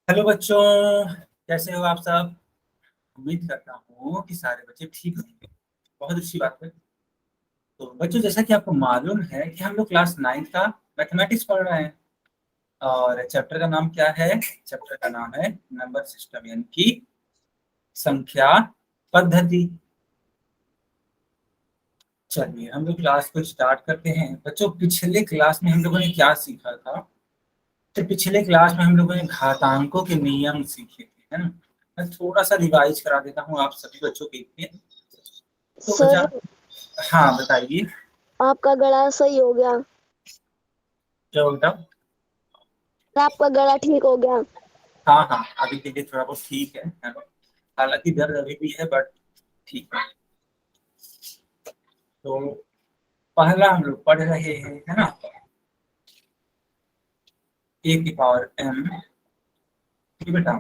Hello बच्चों, कैसे हो आप सब। उम्मीद करता हूँ कि सारे बच्चे ठीक होंगे। बहुत अच्छी बात है। तो बच्चों, जैसा कि आपको मालूम है कि हम लोग क्लास 9 का मैथमेटिक्स पढ़ रहे हैं। और चैप्टर का नाम क्या है? चैप्टर का नाम है नंबर सिस्टम, यानी कि संख्या पद्धति। चलिए हम लोग क्लास को स्टार्ट करते हैं। बच्चों, पिछले क्लास में हम लोगों ने क्या सीखा था? तो पिछले क्लास में हम लोगों ने घातांकों के नियम सीखे थे, है ना। मैं थोड़ा सा रिवाइज करा देता हूँ आप सभी बच्चों के लिए। तो बच्चा, सर, हाँ बताइए। आपका गला सही हो गया। क्या बोलता? आपका गला ठीक हो गया। हाँ हाँ, अभी के लिए थोड़ा बहुत ठीक है ना? हालांकि दर्द अभी भी है, बट ठीक है। तो पहला हम लोग पढ़ रहे हैं, है ना। ए की पावर एम, ठीक बेटा।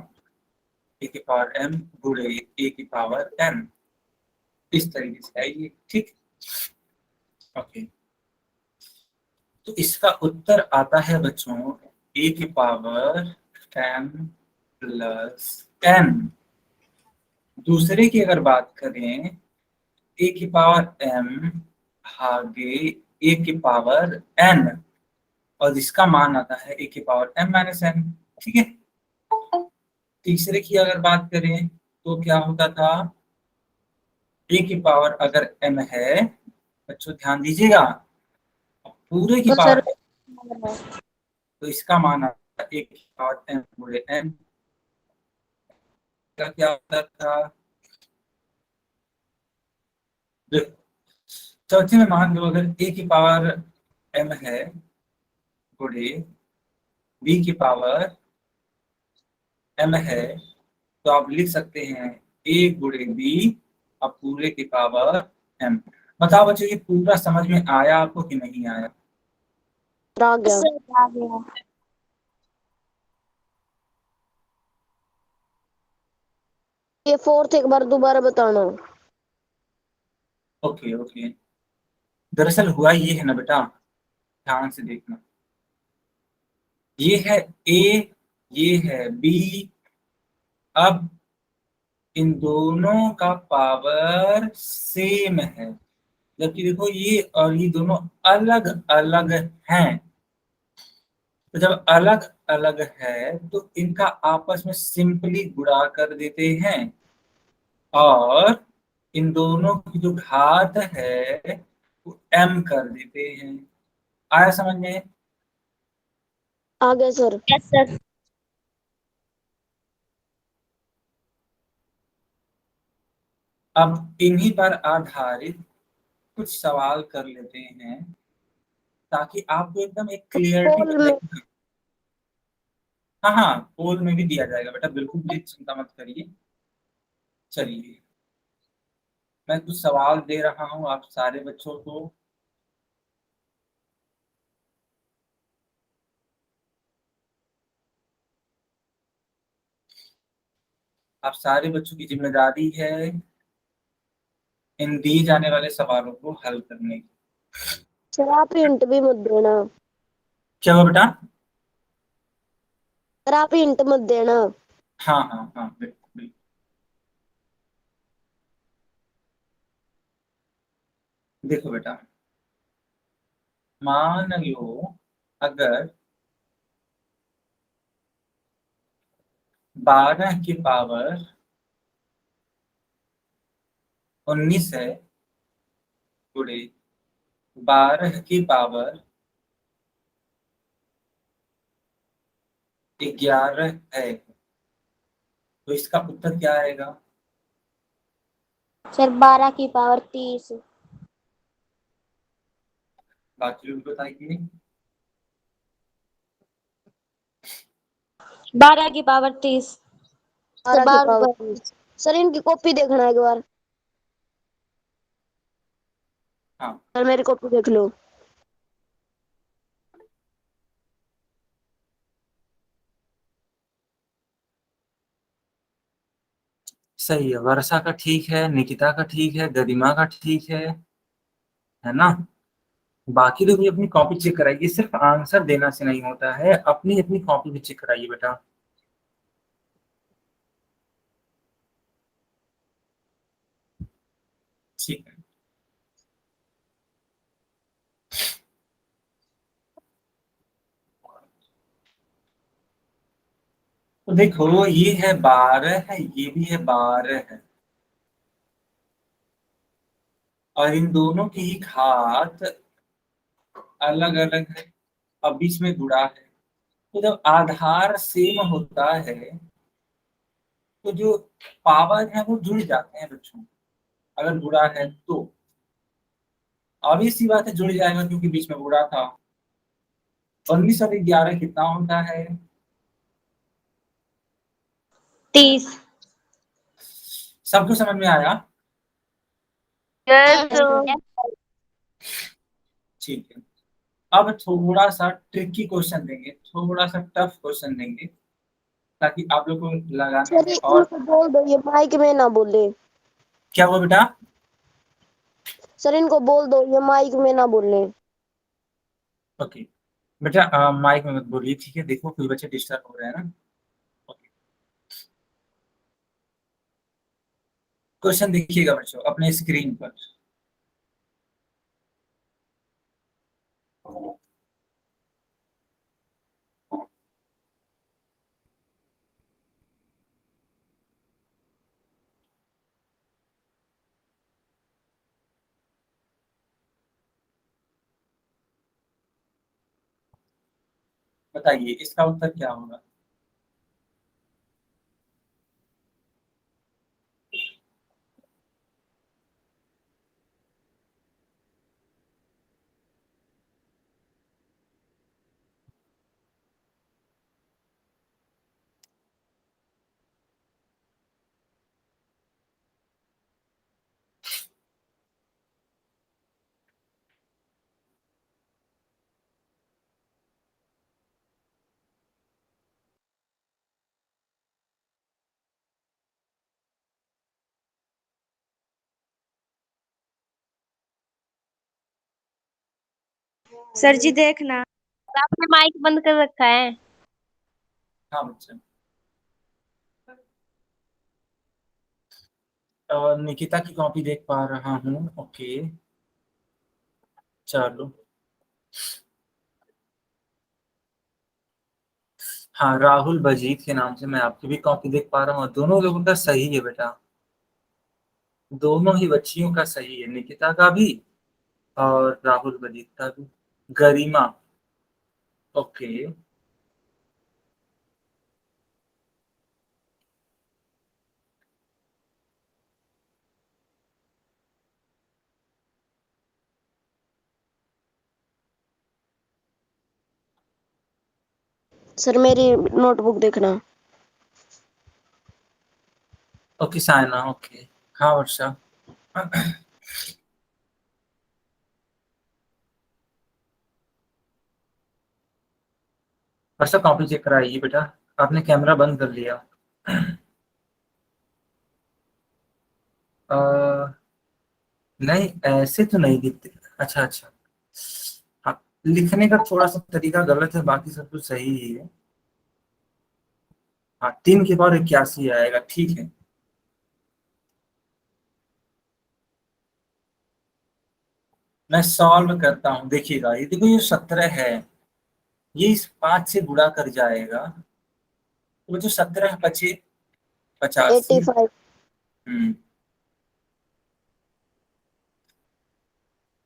ए की पावर एम गुणे ए की पावर एन, इस तरीके से आएगी, ठीक। ओके। तो इसका उत्तर आता है बच्चों, ए की पावर एम प्लस एन। दूसरे की अगर बात करें, ए की पावर एम भागे ए की पावर एन, और इसका मान आता है ए की पावर एम माइनस एन, ठीक है। तीसरे की अगर बात करें तो क्या होता था? ए की पावर अगर एम है, बच्चों ध्यान दीजिएगा, पूरे की तो सर, पावर, तो इसका मान आता है ए की पावर एम गुणे एन का क्या होता था? देखो, चौथे में मान लो अगर ए की पावर एम है गुणे बी की पावर एम है, तो आप लिख सकते हैं ए गुणे बी अब पूरे की पावर एम। बताओ बच्चों, ये पूरा समझ में आया आपको कि नहीं आया? आ गया। सर आ गया। ये फोर्थ एक बार दोबारा बताना। Okay okay. दरअसल हुआ ये है ना बेटा, ध्यान से देखना। ये है ए, ये है बी। अब इन दोनों का पावर सेम है, जबकि देखो ये और ये दोनों अलग अलग हैं। तो जब अलग अलग है तो इनका आपस में सिंपली गुणा कर देते हैं, और इन दोनों की जो घात है वो m कर देते हैं। आया समझ में? आ गया सर। Yes sir. अब इन्हीं पर आधारित कुछ सवाल कर लेते हैं, ताकि आपको एकदम एक क्लियरिटी पोल में। रहेगी। हाँ हाँ, पोल में भी दिया जाएगा बेटा, बिल्कुल भी चिंता मत करिए। चलिए, मैं कुछ सवाल दे रहा हूँ आप सारे बच्चों को। आप सारे बच्चों की जिम्मेदारी है इन दिए जाने वाले सवालों को हल करने की। सर, आप हिंट भी मत देना। क्या हुआ बेटा? सर, आप हिंट मत देना। हाँ हाँ हाँ, बिल्कुल बिल्कुल। देखो बेटा, मान लो अगर 12 की पावर 19 है गुणे 12 की पावर 11 है, तो इसका उत्तर क्या आएगा? सर 12 की पावर 30। बाकी लोग बताइए। 12 की पावर 30। सर 12 की 12 पावर 30। सर, इनकी कॉपी देखना एक बार। हाँ, सर, मेरी कॉपी देख लो। सही है। वर्षा का ठीक है, निकिता का ठीक है, गरिमा का ठीक है ना। बाकी लोग भी अपनी कॉपी चेक कराइए, सिर्फ आंसर देना से नहीं होता है, अपनी अपनी कॉपी भी चेक कराइए बेटा। तो देखो ये है 12 है, ये भी है 12 है, और इन दोनों की घात अलग अलग है, अब बीच में गुणा है। तो जब आधार सेम होता है तो जो पावर है वो जुड़ जाते हैं बच्चों, अगर गुणा है तो obvious सी बात है जुड़ जाएगा क्योंकि बीच में गुणा था। 19 और 11 कितना होता है? 30। सबको समझ में आया? यस ठीक है, अब थोड़ा सा ट्रिकी क्वेश्चन देंगे, थोड़ा सा टफ क्वेश्चन देंगे ताकि आप लोग को लगाने सर में और। इनको बोल दो ये माइक में ना बोले। क्या हुआ बेटा? सर इनको बोल दो ये माइक में ना बोले। ओके बेटा, माइक में मत बोलिए, ठीक है? देखो कुछ बच्चे डिस्टर्ब हो रहे हैं ना। ओके, क्वेश्चन देखिएगा बच्चों अपने स्क्रीन पर। बताइए इसका उत्तर क्या होगा? सर जी देखना, आपने माइक बंद कर रखा है। हाँ बच्चा, और निकिता की कॉपी देख पा रहा हूँ। ओके चलो, हाँ राहुल बजीत के नाम से मैं आपकी भी कॉपी देख पा रहा हूँ, दोनों लोगों का सही है बेटा, दोनों ही बच्चियों का सही है, निकिता का भी और राहुल बजीत का भी। गरिमा, ओके सर मेरी नोटबुक देखना। ओके सायना, ओके हाँ वर्षा। वर्षा कॉपी चेक कराइए बेटा, आपने कैमरा बंद कर लिया। अ, नहीं ऐसे तो नहीं दिखते। अच्छा अच्छा, हाँ लिखने का थोड़ा सा तरीका गलत है, बाकी सब कुछ सही ही है। हाँ 3 के पावर 81 आएगा, ठीक है। मैं सॉल्व करता हूँ, देखिएगा ये देखो, ये 17 है, ये इस 5 से गुणा कर जाएगा, तो जो 17 बचे 85। 85। हम्म,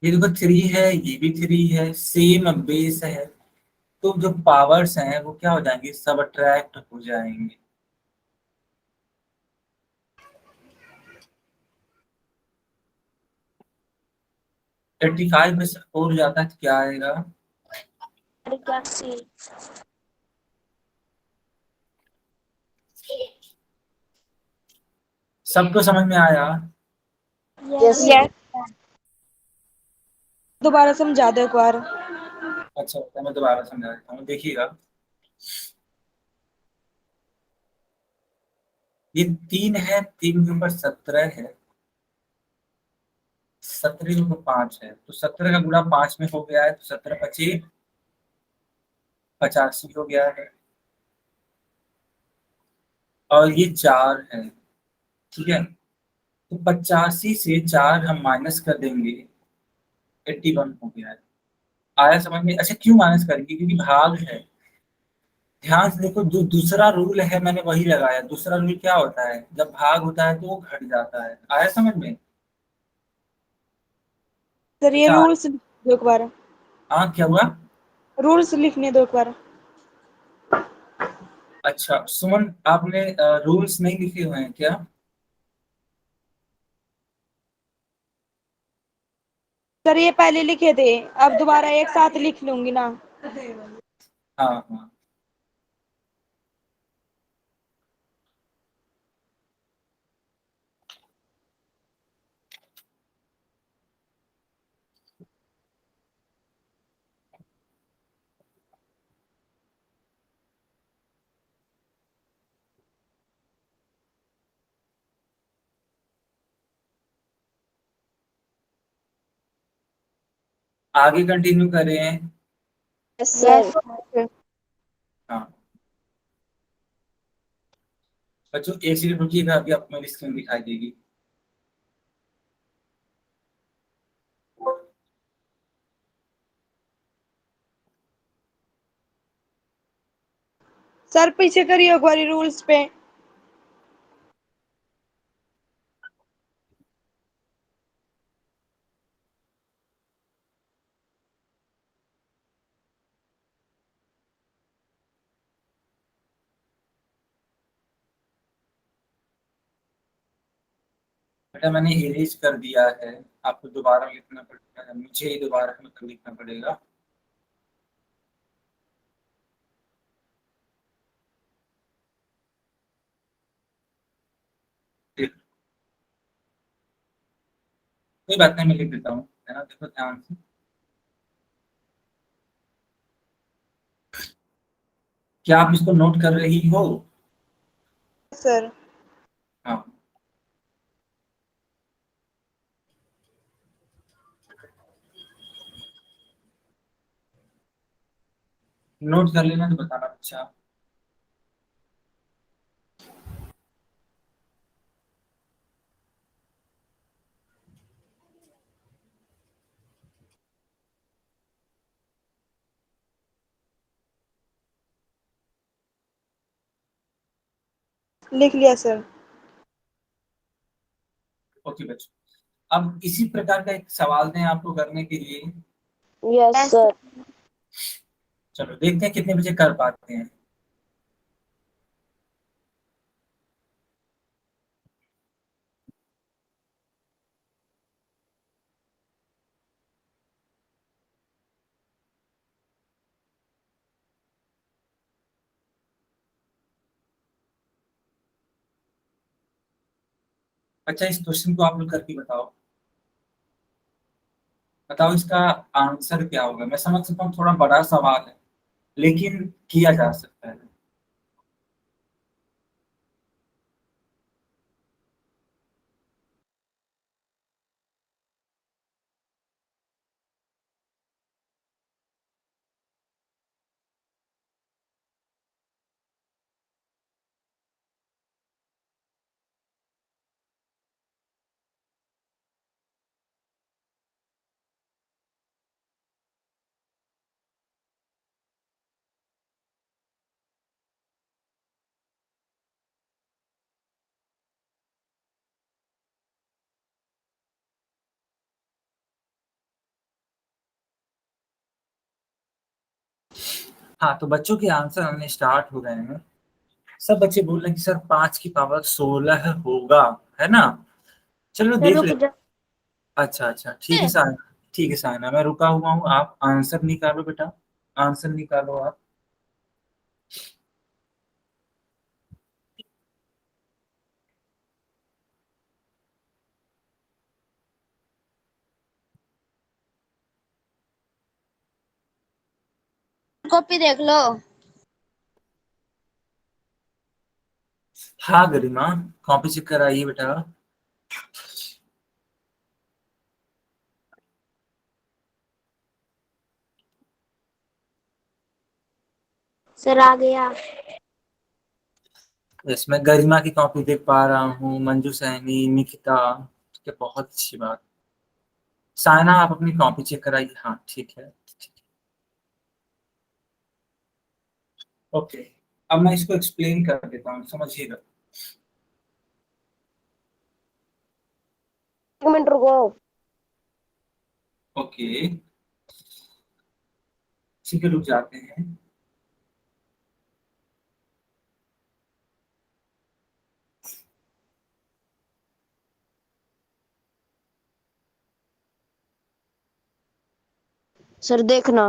ये देखो 3 है, ये भी 3 है, सेम बेस है, तो जो पावर्स हैं वो क्या हो जाएंगे, सब अट्रैक्ट हो जाएंगे। 85 में से 4 जाता है तो क्या आएगा? 81। सबको समझ में आया? Yes sir. यस। दोबारा समझा दो एक बार। अच्छा तो मैं दोबारा समझा देता हूँ, देखिएगा ये 3 है, 3 के ऊपर 17 है, 17 के ऊपर 5 है, तो 17 का गुणा 5 में हो गया है, तो 17 पची 85 हो गया है, और ये 4 है, ठीक है? तो 85 से 4 हम माइनस कर देंगे, 81 हो गया है। आया समझ में? अच्छा क्यों माइनस करेंगे, क्योंकि भाग है, ध्यान से देखो, जो दूसरा रूल है मैंने वही लगाया। दूसरा रूल क्या होता है, जब भाग होता है तो वो घट जाता है। आया समझ में? सर ये अच्छा। रूल्स दो एक बार, हाँ, क्या हुआ? रूल्स लिखने दो एक बार। अच्छा सुमन, आपने रूल्स नहीं लिखे हुए हैं क्या? सर ये पहले लिखे थे, अब दोबारा एक साथ लिख लूंगी ना। हाँ हाँ। आगे कंटिन्यू करें? Yes sir. हाँ बच्चों, एक सेकंड रुकिएगा, अभी आपको मेरी स्क्रीन दिखाई देगी। सर पीछे करिए एक बार रूल्स पे। बेटा मैंने इरेज कर दिया है, आपको दोबारा लिखना पड़ेगा, मुझे ही दोबारा मतलब लिखना पड़ेगा। ठीक, कोई बात नहीं, मैं लिख देता हूँ, है ना? देखो ध्यान से, क्या आप इसको नोट कर रही हो? सर हाँ। नोट कर लेना तो बताना। अच्छा, लिख लिया सर। ओके बच्चों, अब इसी प्रकार का एक सवाल दें आपको करने के लिए। Yes sir. चलो देखते हैं कितने बजे कर पाते हैं। अच्छा, इस क्वेश्चन को आप लोग करके बताओ। बताओ इसका आंसर क्या होगा। मैं समझ सकता हूँ थोड़ा बड़ा सवाल है, लेकिन किया जा सकता है। हाँ तो बच्चों के आंसर हमने स्टार्ट हो गए हैं। सब बच्चे बोल रहे हैं कि सर 5 की पावर 16 होगा, है ना? चलो सर देख रुक ले। जा। अच्छा अच्छा, ठीक है साइना, ठीक है साइना, मैं रुका हुआ हूँ, आप आंसर निकालो बेटा, आंसर निकालो आप। कॉपी देख लो। हाँ गरिमा, कॉपी चेक कराइए बेटा। सर आ गया। यस, मैं गरिमा की कॉपी देख पा रहा हूँ, मंजू सैनी, निकिता। ठीक है, बहुत अच्छी बात। साइना आप अपनी कॉपी चेक कराइए। हाँ ठीक है, ठीक है। ओके, अब मैं इसको एक्सप्लेन कर देता हूँ, समझिएगा। एक मिनट रुको। ओके, ठीक है, रुक जाते हैं। सर देखना।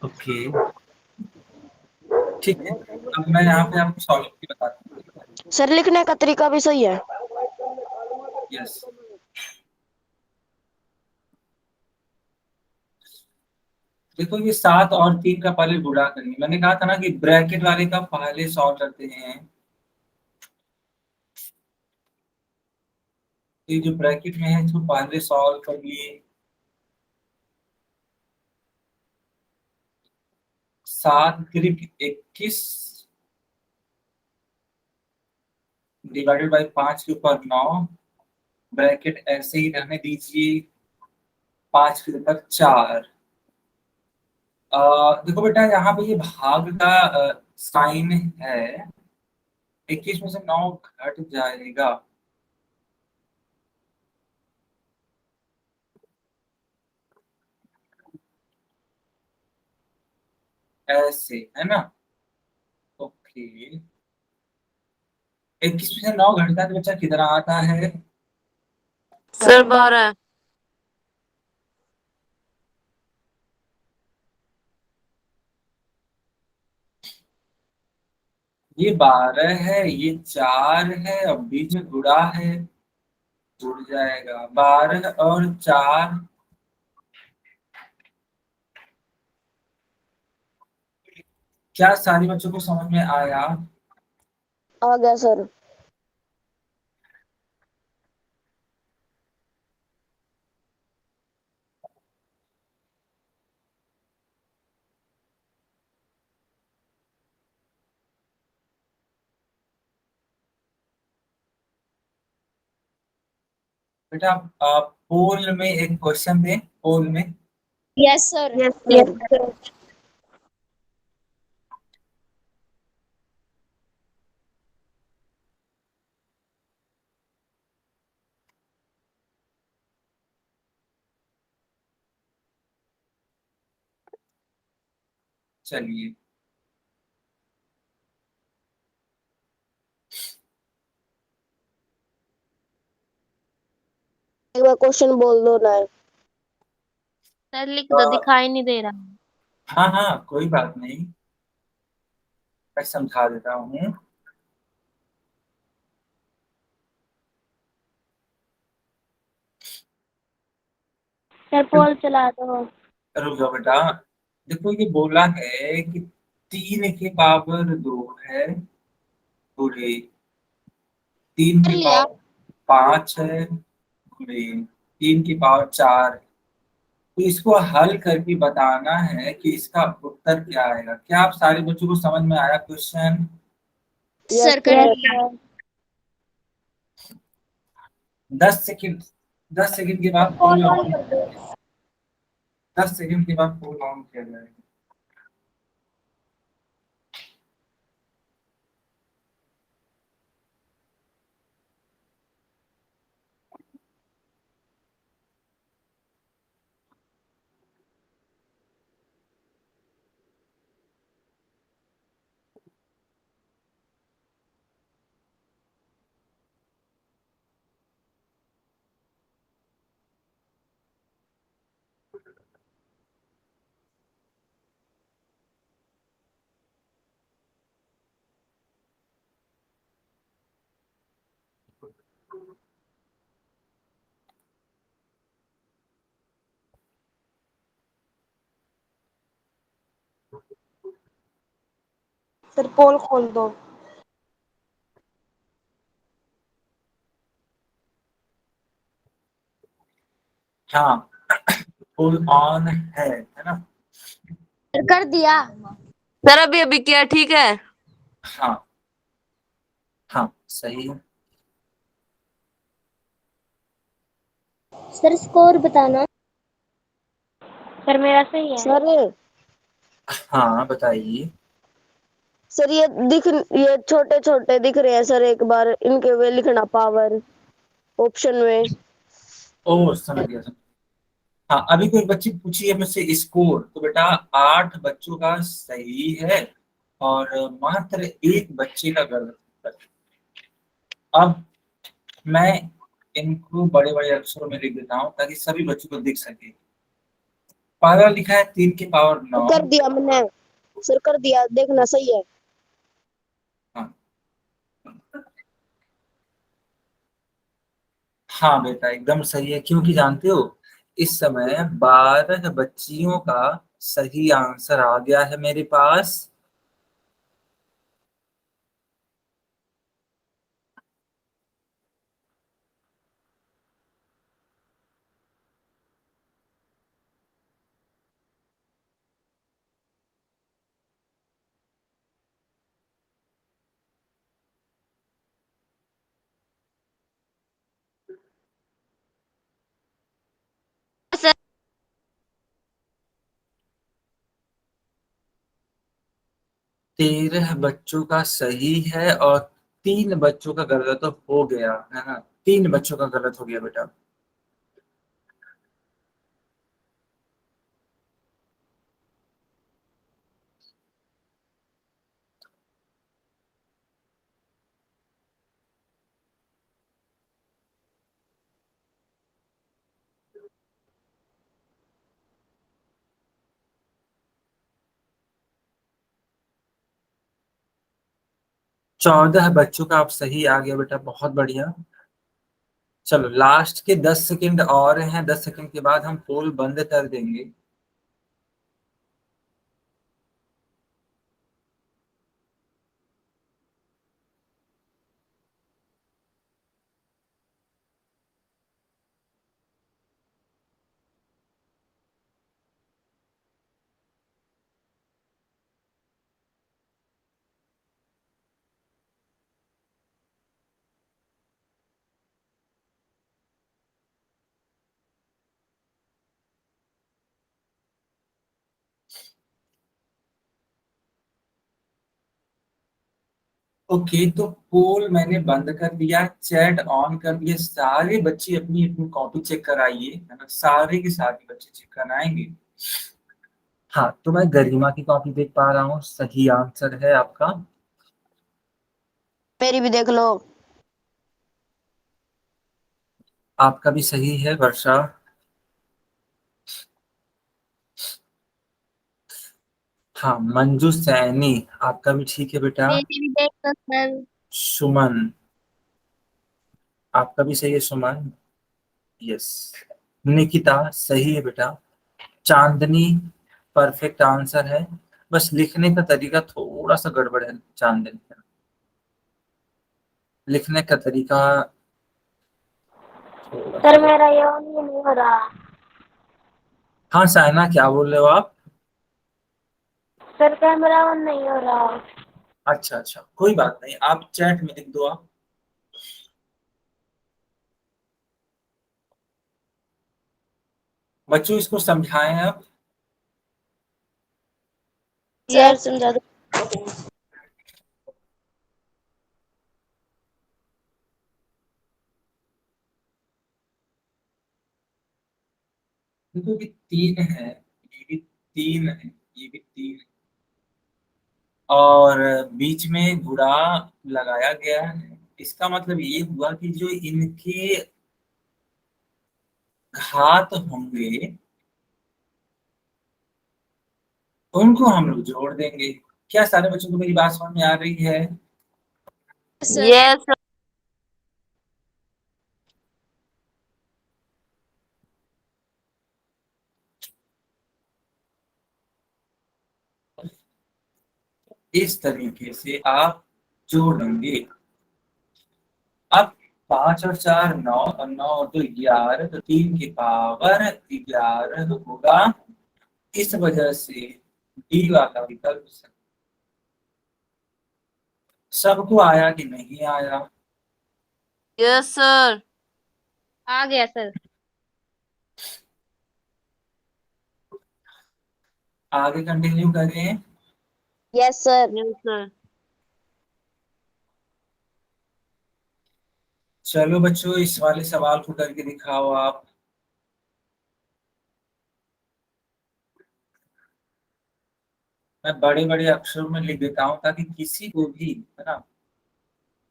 ओके, ठीक है, अब मैं यहाँ पे आपको सॉल्व करके बताता हूँ। सर लिखने का तरीका भी सही है। यस, देखो ये 7 और 3 का पहले गुणा करेंगे। मैंने कहा था ना कि ब्रैकेट वाले का पहले सॉल्व करते हैं। ये जो ब्रैकेट में है इसको पहले सॉल्व कर लिए। 7×21 डिवाइडेड बाई 5 के ऊपर 9, ब्रैकेट ऐसे ही रहने दीजिए। 5 के ऊपर 4। देखो बेटा, यहाँ पे ये भाग का साइन है। 21 में से 9 घट जाएगा। ऐसे है ना। ओके, 21 में से 9 घटता है तो बच्चा कितना आता है? सर 12। ये 12 है, ये 4 है, और बीच में गुणा है, जुड़ जाएगा। 12 और 4, क्या सारी बच्चों को समझ में आया? आ गया सर। बेटा आप पोल में एक क्वेश्चन दें, पोल में। Yes sir. चलिए, एक बार क्वेश्चन बोल दो ना। सर लिख दो, दिखाई नहीं दे रहा। हाँ हाँ, कोई बात नहीं, मैं समझा देता हूँ। सर पोल चला दो। रुक जाओ बेटा, देखो ये बोला है कि 3 के पावर 2 है, पूरे 3 कर के लिया। पावर 5 है, पूरे 3 की पावर 4। तो इसको हल करके बताना है कि इसका उत्तर क्या आएगा। क्या आप सारे बच्चों को समझ में आया क्वेश्चन? सर कर लिया। 10 सेकंड, 10 सेकंड के बाद फोन ऑन किया जाएगा। 10 सेकंड के बाद फोन ऑन किया जाएगा। सर पोल खोल दो। हाँ, फुल ऑन है ना। सर कर दिया। सर अभी अभी क्या ठीक है? हाँ हाँ, सही है। सर स्कोर बताना। सर मेरा सही है। सर हाँ बताइए। सर ये छोटे छोटे दिख रहे हैं सर, एक बार इनके वे लिखना पावर ऑप्शन में। ओ समझ गया समझ गया। हाँ अभी कोई बच्ची पूछी है मुझसे स्कोर, तो बेटा 8 बच्चों का सही है और मात्र एक बच्चे का गलत है। अब मैं इनको बड़े बड़े अक्षरों में लिख देता हूँ ताकि सभी बच्चों को दिख सके। पहला लिखा है 3 की पावर 9। कर दिया मैंने सर, कर दिया, देखना सही है। हाँ हाँ बेटा एकदम सही है, क्योंकि जानते हो इस समय 12 बच्चियों का सही आंसर आ गया है मेरे पास। सर 13 बच्चों का सही है और 3 बच्चों का गलत तो हो गया है ना। 3 बच्चों का गलत हो गया बेटा। 14 बच्चों का आप सही आ गया बेटा, बहुत बढ़िया। चलो लास्ट के 10 सेकंड और हैं, 10 सेकंड के बाद हम पोल बंद कर देंगे। ओके तो पोल मैंने बंद कर दिया, चैट ऑन कर दिया। सारे बच्चे अपनी अपनी कॉपी चेक कराइए, है ना, सारे के सारे बच्चे चेक कराएंगे। हाँ तो मैं गरिमा की कॉपी देख पा रहा हूँ, सही आंसर है आपका। मेरी भी देख लो। आपका भी सही है वर्षा। हाँ मंजू सैनी, आपका भी ठीक है बेटा। मेरी भी देख लो सर। सुमन, आपका भी सही है सुमन। यस। निकिता सही है बेटा। चांदनी परफेक्ट आंसर है, बस लिखने का तरीका थोड़ा सा गड़बड़ है चांदनी का, लिखने का तरीका थोड़ा सा सर गड़बड़। मेरा ये ऑन ही नहीं हो रहा। हाँ साइना क्या बोल रहे हो आप? सर कैमरा ऑन नहीं हो रहा। अच्छा अच्छा कोई बात नहीं, आप चैट में लिख दो आप। बच्चों इसको समझाएं आप। Sir yes. समझा दो। देखो कि 3 है, ये भी 3 है, ये भी 3 है, और बीच में गुणा लगाया गया है। इसका मतलब ये हुआ कि जो इनके घात होंगे उनको हम लोग जोड़ देंगे। क्या सारे बच्चों को मेरी बात समझ में आ रही है? सर यस इस तरीके से आप जोड़ेंगे। अब 5 और 4 9, और 9 और 2 11, तो 3 की पावर 11 होगा। इस वजह से डी वाला विकल्प सबको आया कि नहीं आया? Yes sir. आ गया सर। आगे कंटिन्यू करें। Yes sir. Yes sir. चलो बच्चों, इस वाले सवाल को करके दिखाओ आप। मैं बड़े बड़े अक्षरों में लिख देता हूँ ताकि किसी को भी, है ना,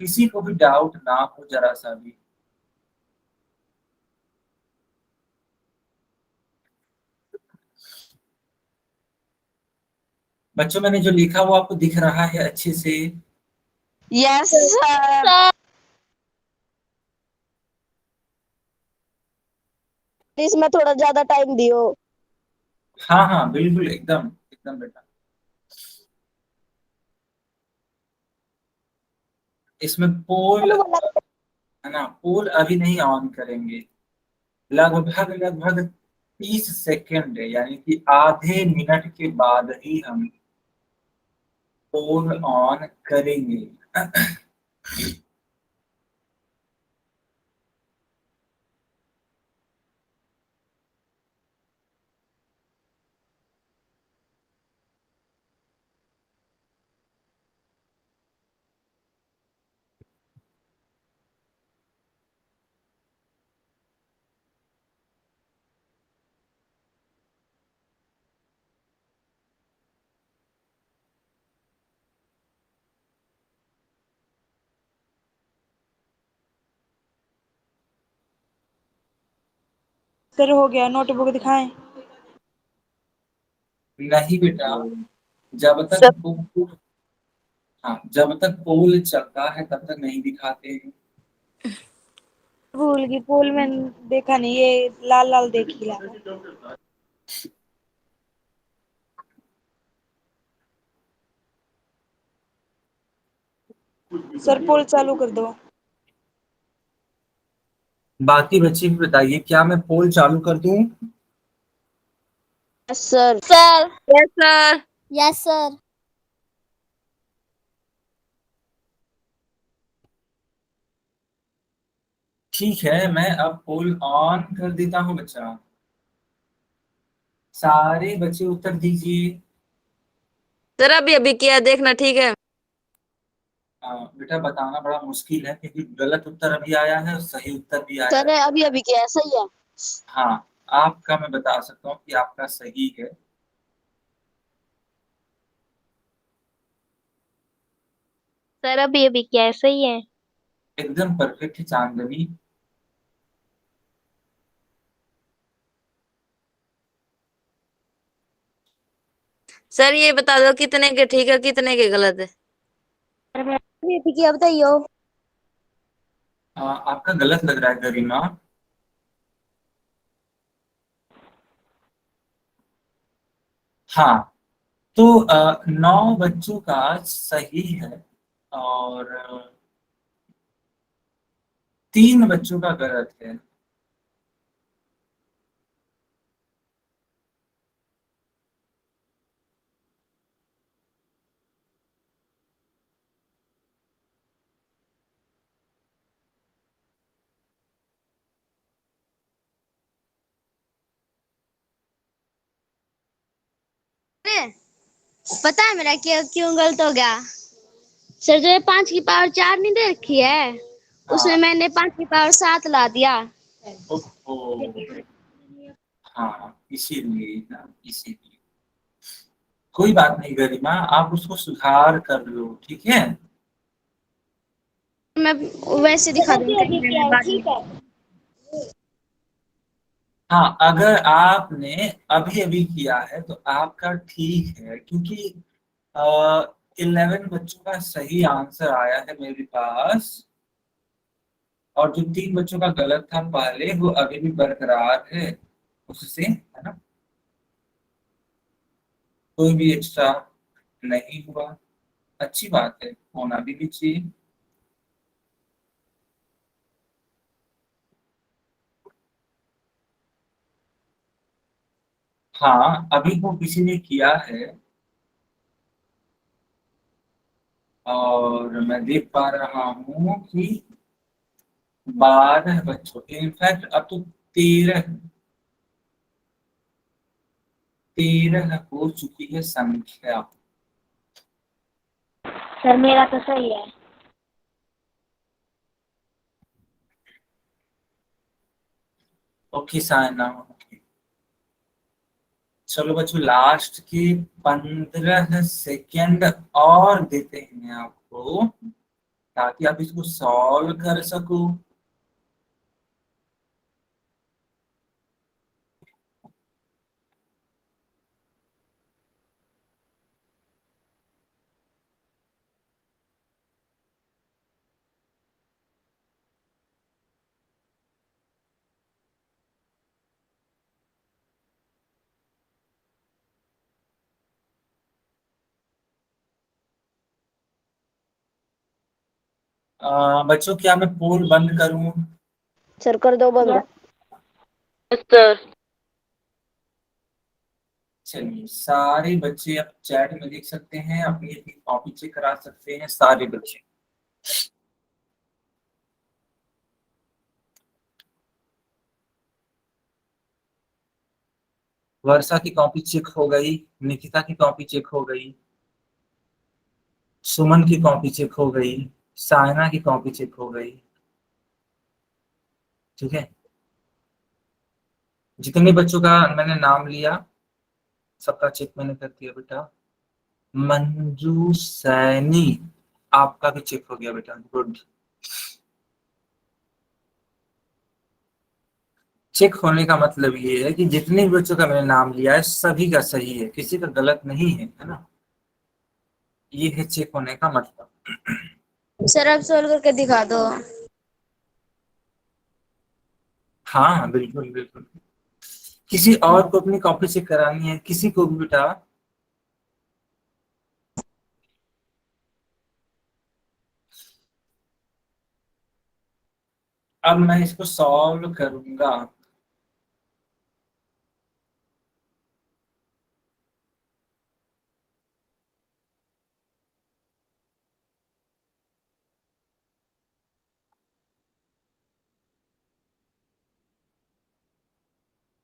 किसी को भी डाउट ना हो जरा सा भी। बच्चों मैंने जो लिखा वो आपको दिख रहा है अच्छे से? Yes sir. इसमें थोड़ा ज्यादा टाइम दियो। हाँ हाँ बिल्कुल, एकदम एकदम बेटा। इसमें पोल, है ना, पोल अभी नहीं ऑन करेंगे। लगभग लगभग 30 सेकंड यानी कि आधे मिनट के बाद ही हम पोल ऑन करेंगे। सर हो गया, नोटबुक दिखाएं। नहीं बेटा, जब तक सर पोल, हाँ, जब तक पोल चलता है तब तक नहीं दिखाते हैं। भूल गई, पोल में देखा नहीं, ये लाल लाल देखी ला। सर पोल चालू कर दो। बाकी बच्चे भी बताइए, क्या मैं पोल चालू कर दूं? Yes sir. Yes sir. Yes sir. ठीक है, मैं अब पोल ऑन कर देता हूँ बच्चा। सारे बच्चे उत्तर दीजिए। सर अभी अभी किया देखना, ठीक है? बेटा बताना बड़ा मुश्किल है क्योंकि गलत उत्तर अभी आया है और सही उत्तर भी आया सर है। अभी अभी क्या सही है? हाँ, आपका मैं बता सकता हूँ कि आपका सही है। सर अभी अभी क्या है, सही है? एकदम परफेक्ट है चांदनी। सर ये बता दो कितने के ठीक है कितने के गलत है? अभी अभी क्या बताइयो? आपका गलत लग रहा है गरिमा। हाँ, तो 9 बच्चों का सही है और 3 बच्चों का गलत है। पता है मेरा क्यों क्यों गलत हो गया? सर जो ये 5 की पावर 4 नहीं दे रखी है, उसमें हाँ। मैंने 5 की पावर 7 ला दिया। ओहो। हाँ इसीलिए ना, इसीलिए। कोई बात नहीं गरिमा, आप उसको सुधार कर लो, ठीक है? मैं वैसे दिखा अभी दूंगी अभी क्या मैं है, बाद में। ठीक है। हाँ, अगर आपने अभी अभी किया है तो आपका ठीक है क्योंकि 11 बच्चों का सही आंसर आया है मेरे पास और जो 3 बच्चों का गलत था पहले वो अभी भी बरकरार है उससे, है ना, कोई भी एक्स्ट्रा नहीं हुआ। अच्छी बात है, होना भी चाहिए। हाँ, अभी वो किसी ने किया है और मैं देख पा रहा हूँ कि 12 बच्चों, इनफैक्ट अब तो 13 13 हो चुकी है संख्या। सर मेरा तो सही है। Okay Saina, okay. चलो बच्चों, लास्ट के 15 सेकेंड और देते हैं आपको, ताकि आप इसको सॉल्व कर सको। बच्चों, क्या मैं पोल बंद करूं? सर कर दो बंद। चलिए, सारे बच्चे अब चैट में लिख सकते हैं, अपनी अपनी कॉपी चेक करा सकते हैं सारे बच्चे। वर्षा की कॉपी चेक हो गई, निकिता की कॉपी चेक हो गई, सुमन की कॉपी चेक हो गई, सायना की कॉपी चेक हो गई। ठीक है, जितने बच्चों का मैंने नाम लिया सबका चेक मैंने कर दिया बेटा। मंजू, सैनी, आपका भी चेक हो गया बेटा, गुड। चेक होने का मतलब ये है कि जितने भी बच्चों का मैंने नाम लिया है सभी का सही है, किसी का गलत नहीं है ना। ये है चेक होने का मतलब। सर अब सोल्व करके दिखा दो। हाँ बिल्कुल बिल्कुल। किसी और को अपनी कॉपी चेक करानी है, किसी को भी बेटा? अब मैं इसको सॉल्व करूंगा।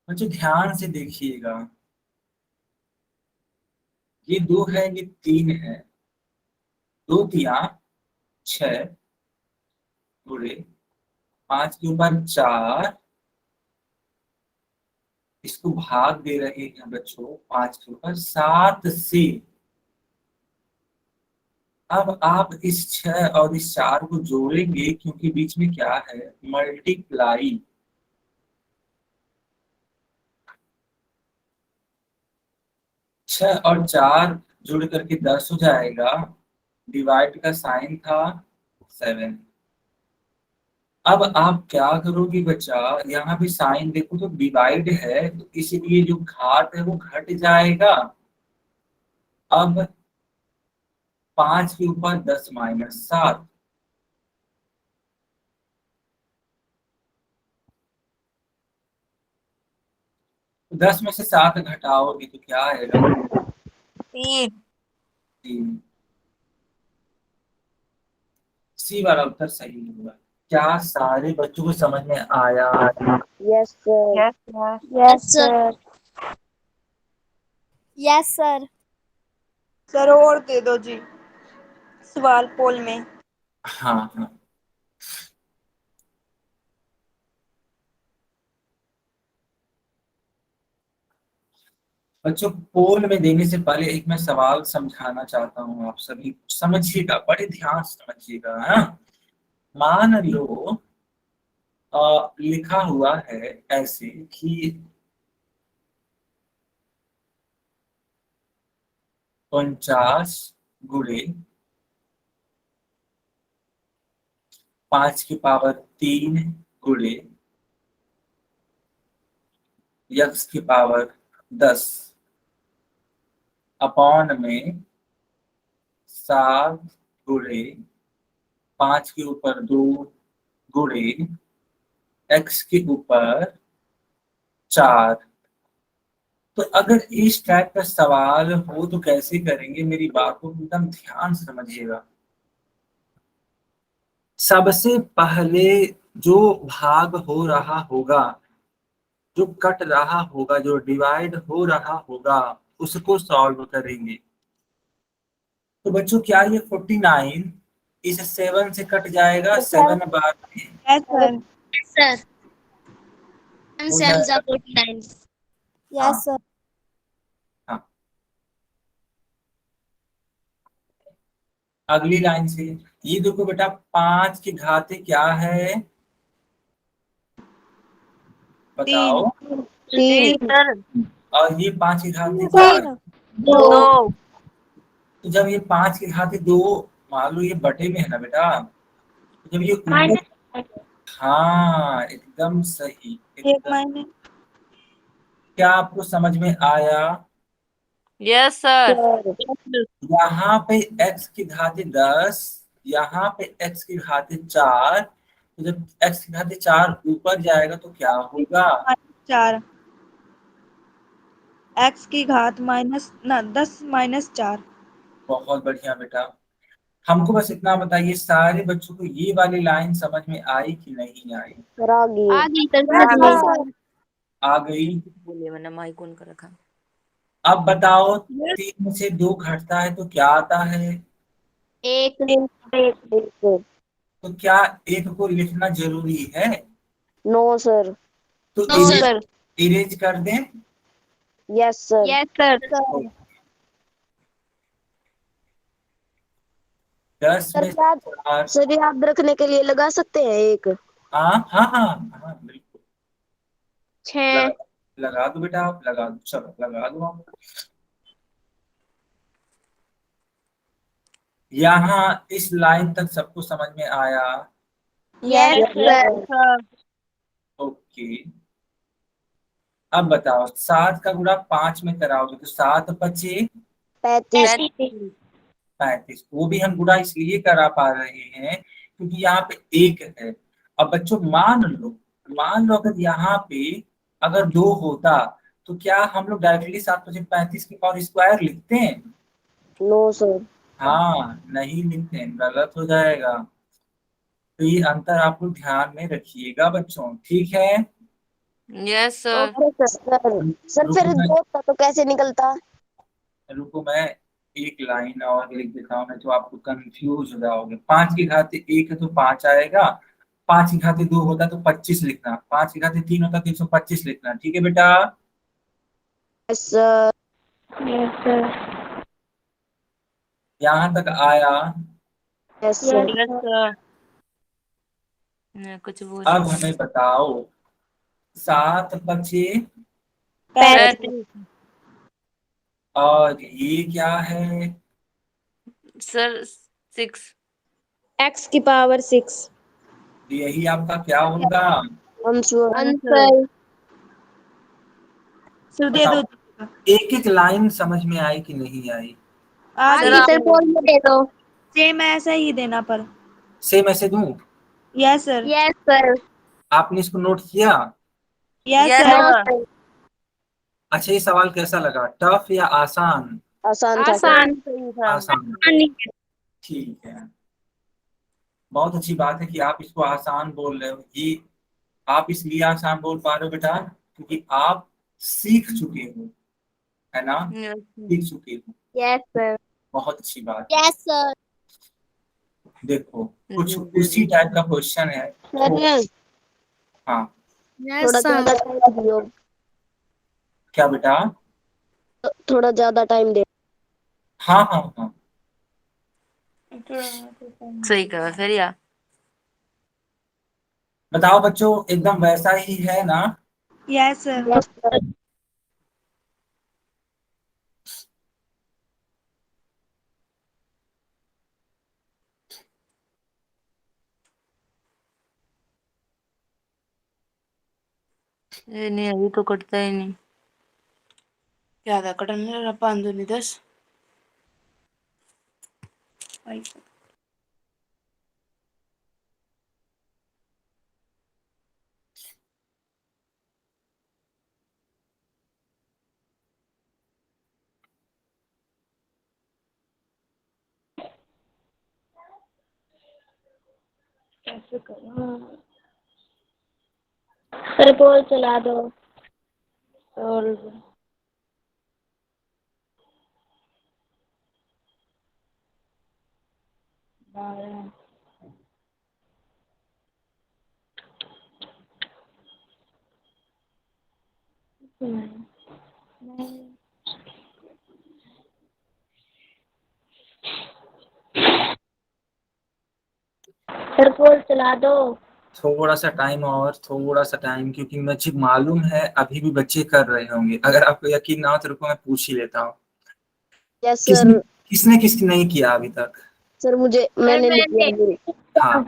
बच्चों ध्यान से देखिएगा, ये 2 है, ये 3 है, 2 तिया 6 पूरे, 5 के ऊपर 4, इसको भाग दे रहे हैं बच्चों 5 के ऊपर 7 से। अब आप इस 6 और इस 4 को जोड़ेंगे, क्योंकि बीच में क्या है, मल्टीप्लाई। 6 और 4 जुड़ करके 10 हो जाएगा, डिवाइड का साइन था 7। अब आप क्या करोगे बच्चा, यहाँ भी साइन देखो तो डिवाइड है, तो इसीलिए जो घात है वो घट जाएगा। अब 5 के ऊपर 10 माइनस 7, तो 10 में से 7 घटाओगे तो क्या आएगा? 3। 3। सी वाला उत्तर सही होगा। क्या सारे बच्चों को समझ में आया? Yes sir. Yes sir. Yes sir. Sir और दे दो जी सवाल पोल में। हाँ हाँ, बच्चों पोल में देने से पहले एक मैं सवाल समझाना चाहता हूँ, आप सभी समझिएगा, बड़े ध्यान से समझिएगा। हाँ, मान लो लिखा हुआ है ऐसे कि 49 गुणे 5 की पावर 3 गुणे x की पावर 10 अपॉन में 7 गुणे 5 के ऊपर 2 गुणे x के ऊपर 4। तो अगर इस टाइप का सवाल हो तो कैसे करेंगे, मेरी बात को एकदम ध्यान से समझिएगा। सबसे पहले जो भाग हो रहा होगा जो कट रहा होगा, जो डिवाइड हो रहा होगा, उसको सॉल्व करेंगे। तो बच्चों क्या ये 49 इस 7 से कट जाएगा? 7 बार में यस सर। सर वन हो सेवन जा जाएगा। 49। हाँ यस सर। हाँ। अगली लाइन से ये देखो बेटा, 5 की घात क्या है? बताओ। 3 सर। और ये 5 की घात 4। 2। तो जब ये 5 की घात 2, मान लो ये बटे में है ना बेटा, तो जब ये ऊपर, हाँ एकदम सही, एक एकदम। माइनस। क्या आपको समझ में आया? Yes sir. सर यहाँ पे x की घात 10, यहाँ पे x की घात 4। तो जब x की घात 4 ऊपर जाएगा तो क्या होगा? -4। x की घात माइनस ना 10 -4। बहुत बढ़िया बेटा। हमको बस इतना बताइए, सारे बच्चों को ये वाली लाइन समझ में आई कि नहीं आई? सर आ गई। आ गई सर, आ गई। आ गई। बोलिए, मैंने माइक ऑन कर रखा। अब बताओ, 3 से 2 घटता है तो क्या आता है? एक। एक। तो क्या एक को लिखना जरूरी है? No sir. तो नो सर। इरेज कर दें? Yes sir. Yes sir. तो 10 सर में याद 4। सर याद रखने के लिए लगा सकते हैं एक। हाँ हाँ हाँ हाँ बिल्कुल। 6। लगा, लगा दो बेटा, आप लगा दो, चलो लगा दो आप। यहाँ इस लाइन तक सबको समझ में आया? Yes sir. ओके। अब बताओ, 7 का गुणा 5 में कराओगे तो 7 पचे 35। 35। वो भी हम गुणा इसलिए करा पा रहे हैं क्योंकि यहाँ पे एक है। अब बच्चों मान लो अगर यहाँ पे अगर 2 होता, तो क्या हम लोग डायरेक्टली 7 पचे 35 की पावर स्क्वायर लिखते हैं? No sir. हाँ नहीं लिखते हैं, गलत हो जाएगा। तो ये अंतर आप लोग ध्यान में रखिएगा बच्चों, ठीक है? Yes sir. Okay sir. Sir रुको फिर मैं 2 था तो कैसे निकलता? रुको मैं एक लाइन और लिख देता हूँ, नहीं तो आपको कंफ्यूज हो जाओगे। 5 की घात 1 है तो 5 आएगा। 5 की घात 2 होता तो 25 लिखना। 5 की घात 3 होता तो 125 लिखना, ठीक है बेटा? Yes sir. Yes sir. यहाँ तक आया? Yes sir. Yes sir. मैं कुछ बोल अब हमें बताओ, 7 बचे 35। 35 और ये क्या है? सर। 6। x की पावर 6। यही आपका क्या होगा? आंसर। आंसर। सर दे दो। बताओ, एक एक लाइन समझ में आई कि नहीं आई? आ सर गई। आप सर बोल दे दो। सेम ऐसा ही देना पर। सेम ऐसे दूं? Yes sir. Yes sir. आपने इसको नोट किया? Yes yes sir. सर। अच्छा, ये सवाल कैसा लगा, टफ या आसान? आसान था सर। आसान। सही था। आसान। ठीक है। बहुत अच्छी बात है कि आप इसको आसान बोल रहे हो। ये आप इसलिए आसान बोल पा रहे हो बेटा क्योंकि आप सीख चुके हो, है ना? यस सीख चुके हो। Yes sir. बहुत अच्छी बात है। Yes sir. देखो, जी कुछ जी उसी जी। टाइप का क्वेश्चन है। तो सर हाँ, थोड़ा ज्यादा टाइम दियो। क्या बेटा? थोड़ा ज्यादा टाइम दे। हाँ हाँ हाँ। सही कहा फिर या। बताओ बच्चों, एकदम वैसा ही है ना? Yes sir. Yes sir. ये नहीं, अभी तो कटता ही नहीं। क्या था कटने? 5 दूनी 10। सर बोल चला दो। सोल्व। सर कोल चला दो। थोड़ा सा टाइम और थोड़ा सा टाइम, क्योंकि मुझे मालूम है अभी भी बच्चे कर रहे होंगे। अगर आपको यकीन ना हो तो रुको मैं पूछ ही लेता हूँ। यस किसने सर। किसने किसने नहीं किया अभी तक? सर मुझे मैंने नहीं किया अभी। हाँ,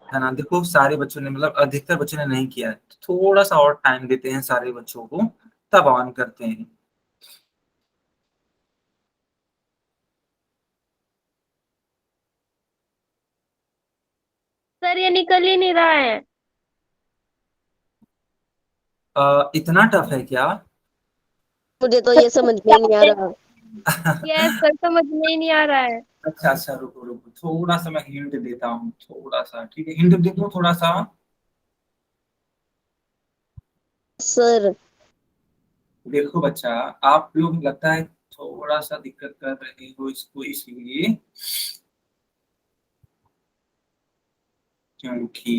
है ना। देखो सारे बच्चों ने, मतलब अधिकतर बच्चों ने नहीं किया है। तो थोड़ा सा और टाइम देते हैं सारे बच्चों को, तब ऑन करते हैं। सर ये निकल ही नहीं रहा है। इतना टफ है क्या? मुझे तो ये समझ में ही नहीं आ रहा। यस सर समझ में ही नहीं आ रहा है। अच्छा अच्छा, रुको रुको, थोड़ा सा मैं हिंट देता हूँ, थोड़ा सा। ठीक है, हिंट दे दूँ थोड़ा सा? सर देखो बच्चा, आप लोग लगता है थोड़ा सा दिक्कत कर रहे हो इसको, इसलिए क्योंकि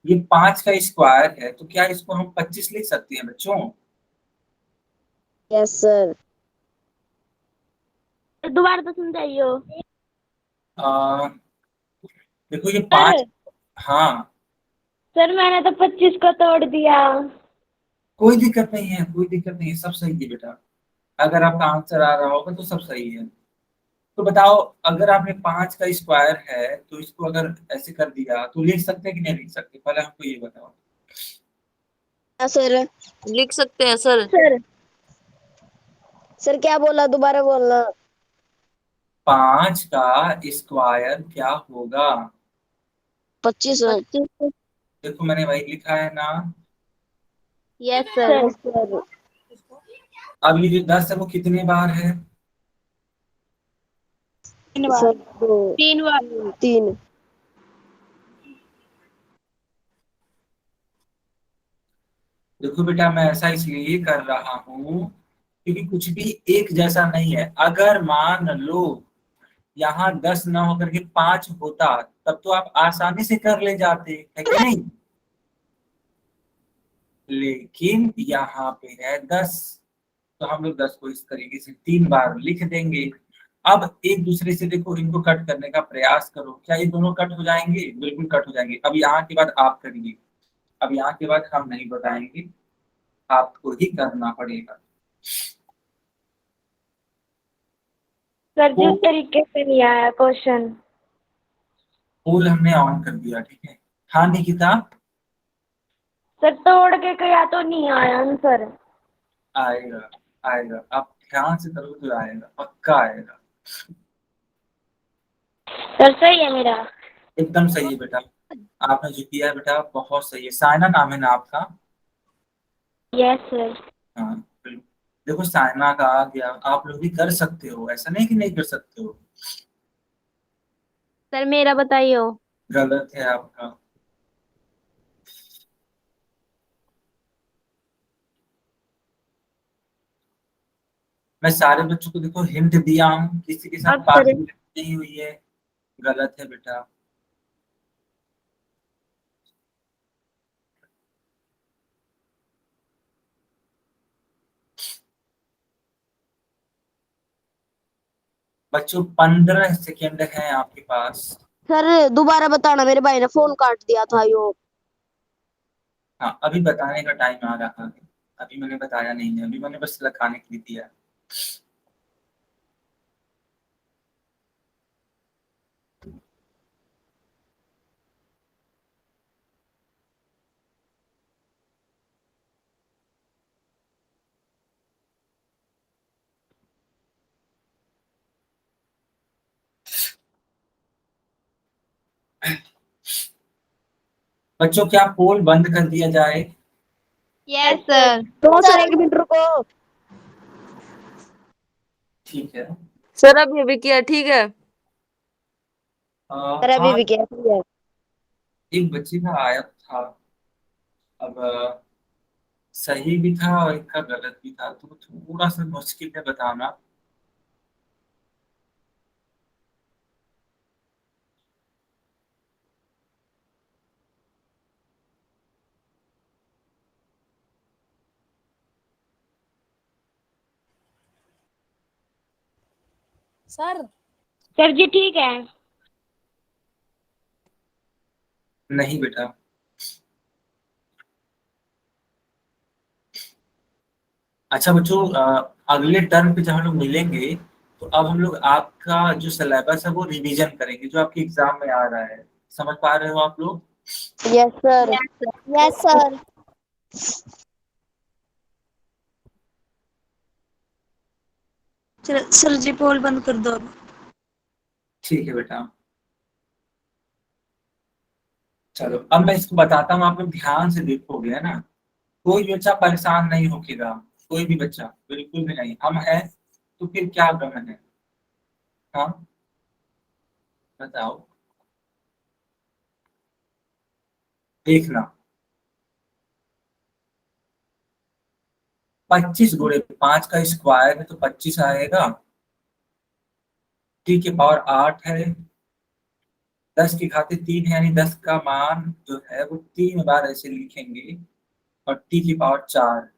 ये 5 का स्क्वायर है, तो क्या इसको हम 25 लिख सकते हैं बच्चों? Yes sir. दोबारा तो समझाइयो। आ, देखो ये सर 5। हाँ, सर मैंने तो 25 को तोड़ दिया। कोई दिक्कत नहीं है, कोई दिक्कत नहीं है, सब सही है बेटा। अगर आपका आंसर आ रहा होगा तो सब सही है। तो बताओ, अगर आपने 5 का स्क्वायर है तो इसको अगर ऐसे कर दिया तो लिख सकते हैं कि नहीं लिख सकते? पहले हमको ये बताओ। हाँ सर। लिख सकते हैं सर। सर सर क्या बोला, दोबारा बोलना। 5 का स्क्वायर क्या होगा? 25। 25। देखो मैंने वही लिखा है ना। Yes sir. Yes sir. अब ये जो 10 है वो कितने बार है? 3 बार। सर 2 3 बार। 3। देखो बेटा, मैं ऐसा इसलिए कर रहा हूँ क्योंकि कुछ भी एक जैसा नहीं है। अगर मान लो यहाँ 10 ना होकर के 5 होता, तब तो आप आसानी से कर ले जाते, है कि नहीं? लेकिन यहाँ पे है 10, तो हम लोग 10 को इस तरीके से 3 बार लिख देंगे। अब एक दूसरे से देखो, इनको कट करने का प्रयास करो। क्या ये दोनों कट हो जाएंगे? बिल्कुल कट हो जाएंगे। अब यहाँ के बाद आप करिए, अब यहाँ के बाद हम नहीं बताएंगे, आपको ही करना पड़ेगा। सर तो जिस तरीके से नहीं आया क्वेश्चन। पोल हमने ऑन कर दिया, ठीक है। हाँ निकिता, सर तोड़ के गया तो नहीं आया आंसर। आएगा आएगा, आप ध्यान से करोगे तो आएगा, पक्का आएगा। सर सही है मेरा। एकदम सही है बेटा, आपने जो किया है बेटा बहुत सही है। साइना नाम है ना आपका? Yes sir. हाँ बिल्कुल। देखो साइना का आ गया, आप लोग भी कर सकते हो, ऐसा नहीं कि नहीं कर सकते हो। सर मेरा बताइयो। गलत है आपका। मैं सारे बच्चों को देखो हिंट दिया हूँ, किसी के साथ अब सर पार्टी नहीं हुई है। गलत है बेटा। बच्चों 15 सेकेंड है आपके पास। सर दोबारा बताना, मेरे भाई ने फोन काट दिया था यो। हाँ, अभी बताने का टाइम आ रहा है। अभी मैंने बताया नहीं है, अभी मैंने बस लखाने के लिए दिया है। बच्चों क्या पोल बंद कर दिया जाए? Yes sir. तो सर 1 मिनट रुको। ठीक है। सर अभी अभी किया ठीक है। सर अभी हाँ, भी कैसी है? एक बच्चे का आया था, अब सही भी था और एक का गलत भी था, तो थोड़ा सा मुश्किल है बताना। सर जी ठीक है। नहीं बेटा, अच्छा बच्चों, अगले टर्म पे जब हम लोग मिलेंगे तो अब हम लोग आपका जो सिलेबस है वो रिवीजन करेंगे, जो आपके एग्जाम में आ रहा है। समझ पा रहे हो आप लोग? Yes sir. Yes sir. Sir ji poll बंद कर दो। ठीक है बेटा, चलो अब मैं इसको बताता हूँ, आप लोग ध्यान से देखोगे, है ना? कोई भी बच्चा परेशान नहीं होगा, कोई भी बच्चा बिल्कुल भी नहीं। हम हैं तो फिर क्या गम है? हाँ बताओ, देखना। 25 × 5 का स्क्वायर है तो 25 आएगा। टी की पावर 8 है, 10 की घाते 3 है, यानी 10 का मान जो है वो 3 बार ऐसे लिखेंगे, और टी की पावर 4।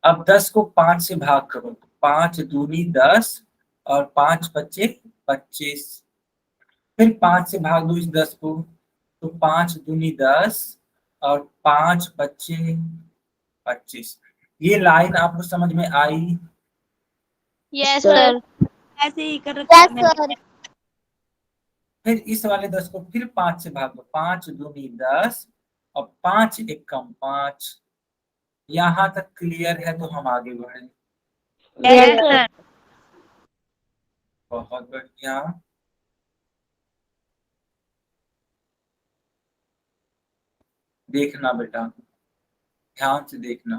अब 10 को 5 से भाग करो, 5 दूनी 10 और 5 बचे 25। फिर 5 से भाग दो इस 10 को, तो 5 दूनी 10 और 5 बचे 25। ये लाइन आपको समझ में आई? Yes sir. सर। ऐसे ही कर रखा है यस मैंने। सर। फिर इस वाले 10 को फिर 5 से भाग दो, 5 दूनी 10 और 5 एकम 5। यहाँ तक क्लियर है तो हम आगे बढ़े। Yes sir. बहुत बढ़िया। देखना बेटा, ध्यान से देखना,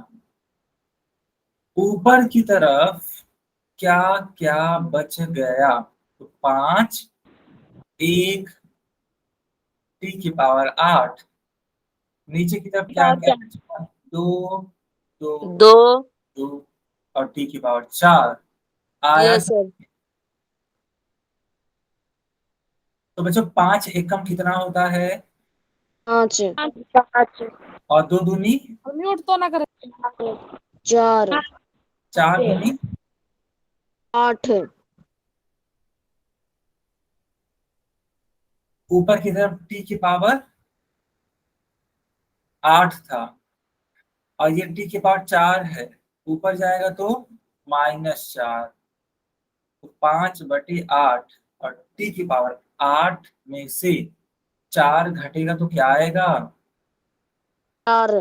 ऊपर की तरफ क्या क्या बच गया? तो 5, 1, टी की पावर 8। नीचे की तरफ क्या क्या बचा? 2, 2, 2। 2 और टी की पावर 4 आया। Yes sir. तो बच्चों 5 एकम कितना होता है? 5। और 2 दूनी म्यूट तो ना करे। 4। 4 दूनी 8। ऊपर की तरफ टी की पावर 8 था, और ये टी की पावर 4 है, ऊपर जाएगा तो -4। तो 5/8, और टी की पावर 8 में से 4 घटेगा तो क्या आएगा? 4।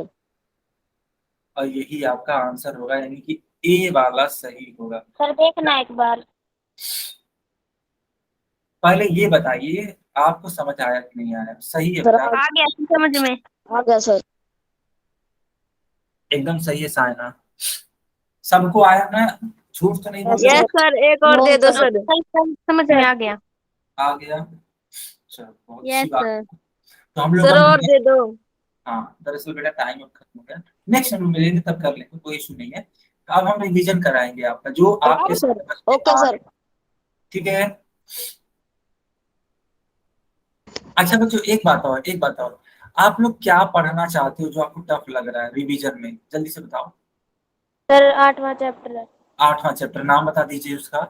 और यही आपका आंसर होगा, यानी कि ए वाला सही होगा। सर देखना एक बार। पहले ये बताइए, आपको समझ आया कि नहीं आया? सही है सर बेटा? आ गया समझ में। आ गया सर। एकदम सही है सायना, सबको आया ना? झूठ तो नहीं बोल रहे यस हो? सर, एक और दे दो सर। समझ में आ गया। आ गया, चलो बहुत अच्छी यस बात सर। है। तो हम लोग सर और दे दो। हाँ, दरअसल बेटा टाइम अब खत्म हो गया, नेक्स्ट हम लोग मिलेंगे तब कर लेंगे, कोई इशू नहीं है। अब हम रिवीजन कराएंगे आपका जो आपके ओके सर। सिलेबस में ओके आ सर। रहा है, ठीक है? अच्छा बच्चों, एक बात और, आप लोग क्या पढ़ना चाहते हो जो आपको टफ लग रहा है रिवीजन में? जल्दी से बताओ। सर 8वां चैप्टर है। 8वां चैप्टर, नाम बता दीजिए उसका।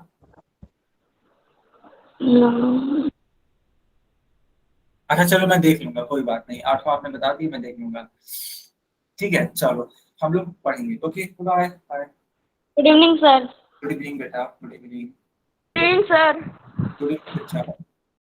अच्छा चलो मैं देख लूंगा, कोई बात नहीं, 8वां आपने बता दी, मैं देख लूंगा। ठीक है चलो, हम लोग पढ़ेंगे। Okay, bye bye. Good evening sir. Good evening बेटा, good evening. Sir. Good evening बच्चा।